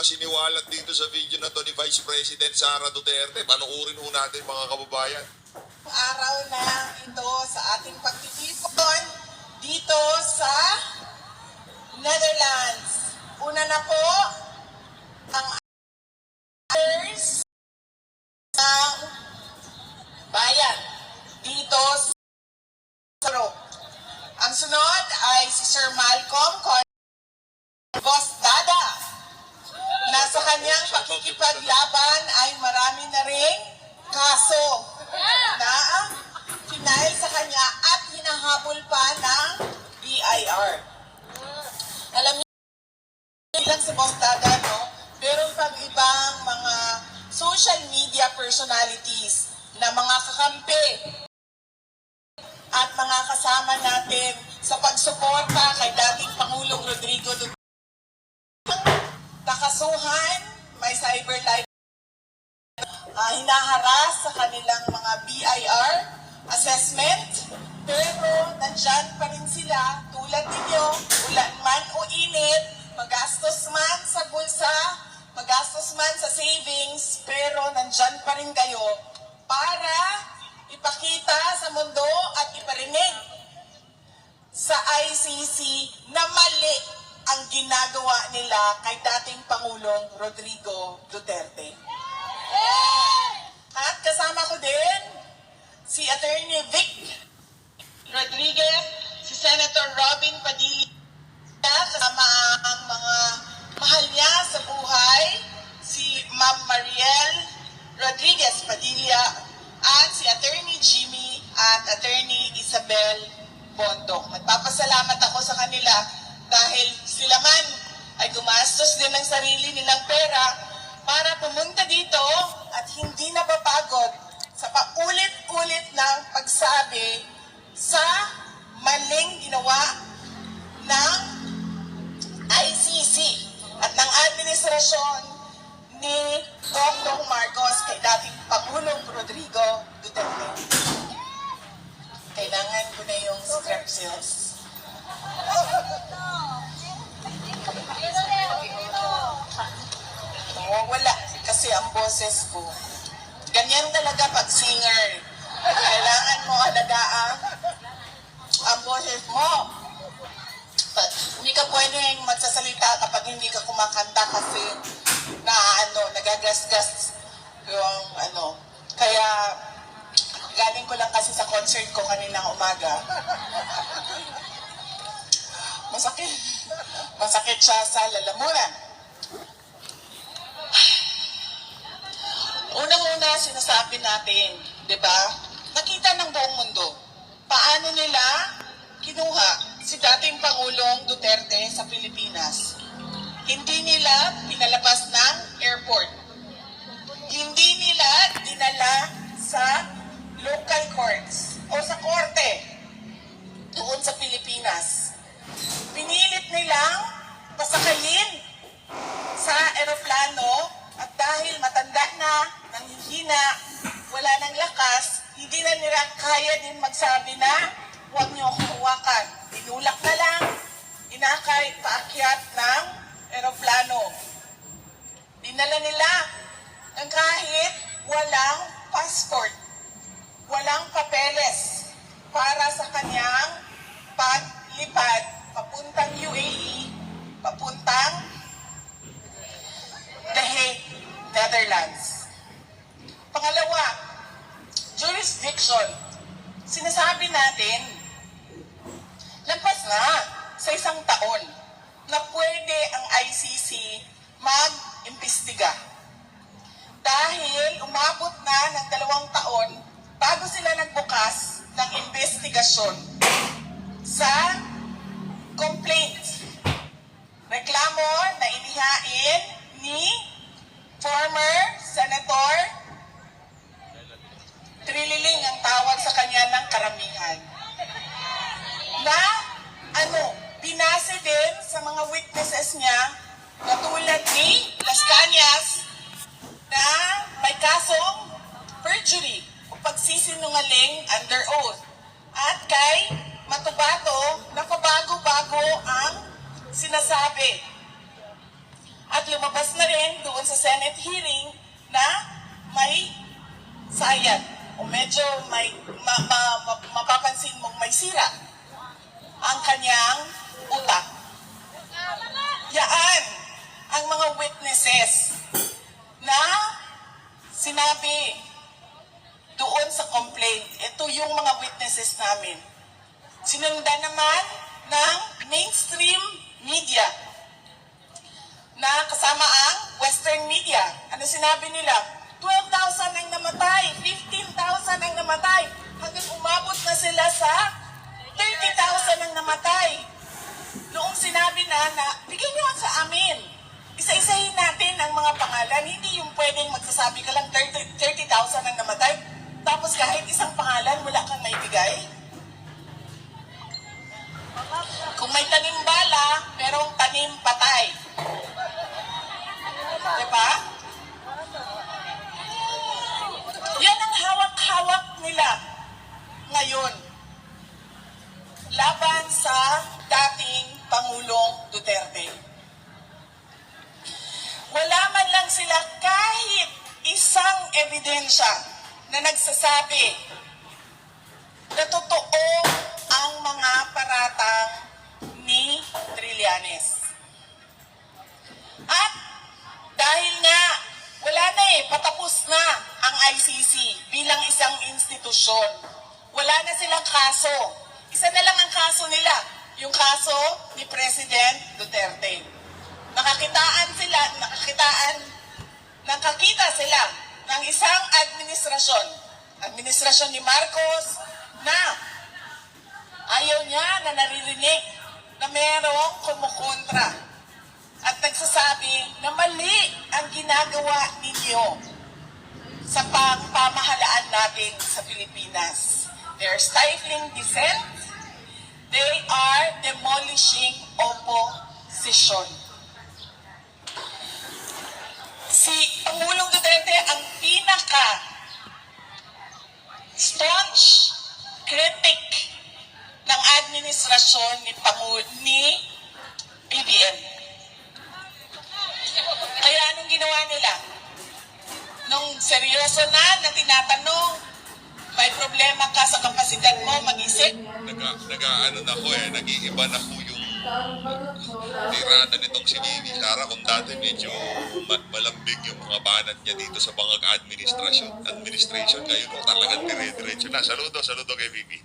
siniwalat dito sa video na to ni Vice President Sara Duterte. Panuorin ho natin mga kababayan. Araw na ito sa ating pagtitipon dito sa Netherlands. Una na po ang others ng bayan dito sa Europe. Ang sunod ay si Sir Malcolm Boss Dada, na sa kanyang pakikipaglaban ay marami na ring kaso na final sa kanya at hinahabol pa ng BIR. Alam niyo, bilang si Boss Dada, no? Meron pang ibang mga social media personalities na mga kakampi at mga kasama natin sa pagsuporta kay dating Pangulong Rodrigo Duterte. Nakasuhan, may cyber life, hinaharas sa kanilang mga BIR assessment, pero nandyan pa rin sila tulad ninyo, ulan man o init, magastos man sa bulsa, magastos man sa savings, pero nandyan pa rin kayo para ipakita sa mundo at iparinig sa ICC na mali ang ginagawa nila kay dating Pangulong Rodrigo Duterte. At kasama ko din si Attorney Vic Rodriguez, si Senator Robin Padilla, kasama ang mga mahal niya sa buhay, si Ma'am Mariel Rodriguez Padilla, at si Attorney Jimmy at Attorney Isabel Bondok. Magpapasalamat ako sa kanila dahil sila man ay gumastos din ng sarili nilang pera para pumunta dito at hindi napapagod sa paulit-ulit ng pagsabi sa maling ginawa ng ICC at ng administrasyon ni Bongbong Marcos kay dating Pangulong Rodrigo Duterte. Kailangan ko na yung strepsils. Wala, kasi ang boses ko. Ganyan talaga pag singer. Kailangan mo alagaan ang boses mo. But, hindi ka pwedeng magsasalita kapag hindi ka kumakanta kasi nagagasgas yung Kaya, galing ko lang kasi sa concert ko kaninang umaga. Masakit siya sa lalamunan. Unang-una, sinasabi natin, di ba? Nakita ng buong mundo. Paano nila kinuha si dating Pangulong Duterte sa Pilipinas? Hindi nila pinalabas ng airport. Hindi nila dinala sa local courts o sa korte doon sa Pilipinas. Pinilit nilang pasakayin sa eroplano at dahil matanda na, nanghihina, wala ng lakas, hindi na nila kaya din magsabi na huwag niyo akong hawakan. Tinulak na lang, inakay, paakyat ng eroplano. Dinala nila ng kahit walang passport, walang papeles para sa kanyang paglipad papuntang UAE, papuntang The Hague, Netherlands. Pangalawa, jurisdiction. Sinasabi natin, lampas na sa isang taon na pwede ang ICC mag-imbestiga. Dahil umabot na ng 2 taon bago sila nagbukas ng investigasyon sa complaint, reklamo na inihain ni former Senator Trililing, ang tawag sa kanya ng karamihan, na binase din sa mga witnesses niya na tulad ni Las Cañas na may kasong perjury o pagsisinungaling under oath, at kay Matubato na pabago-bago ang sinasabi. At lumabas na rin doon sa Senate hearing na may sayad o medyo may mapapansin mong may sira ang kanyang utak. Yaan ang mga witnesses na sinabi doon sa complaint. Ito yung mga witnesses namin. Sinundan naman ng mainstream media na kasama ang Western media. Ano sinabi nila? 12,000 ang namatay, 15,000 ang namatay, hanggang umabot na sila sa 30,000 ang namatay. Noong sinabi na bigyan nyo sa amin, isa-isahin natin ang mga pangalan, hindi yung pwedeng magsasabi ka lang 30,000 ang namatay, tapos kahit isang pangalan, wala kang maibigay. Kung may tanim bala, merong tanim patay. Diba? Yan ang hawak-hawak nila ngayon laban sa dating Pangulong Duterte. Wala man lang sila kahit isang ebidensya na nagsasabi na totoo ang mga paratang ni Trillanes. At dahil nga wala na patapos na ang ICC bilang isang institusyon. Wala na silang kaso. Isa na lang ang kaso nila, yung kaso ni President Duterte. Nakakita sila ng isang administrasyon ni Marcos na ayaw niya na naririnig na merong kumukontra at nagsasabi na mali ang ginagawa ninyo sa pamahalaan natin sa Pilipinas. They're stifling dissent. They are demolishing opposition. Si Pangulong Duterte ang pinaka-staunch critic ng administrasyon ni BBM. Kaya anong ginawa nila? Nung seryoso na tinatanong, may problema ka sa kapasidad mo mag-isip? Nag-iiba na po yung tirada nitong si Bibi Sara. Kung dati medyo malambing yung mga banat niya dito sa bangag administration, ngayon po talagang dire-diretso na. Saludo kay Bibi.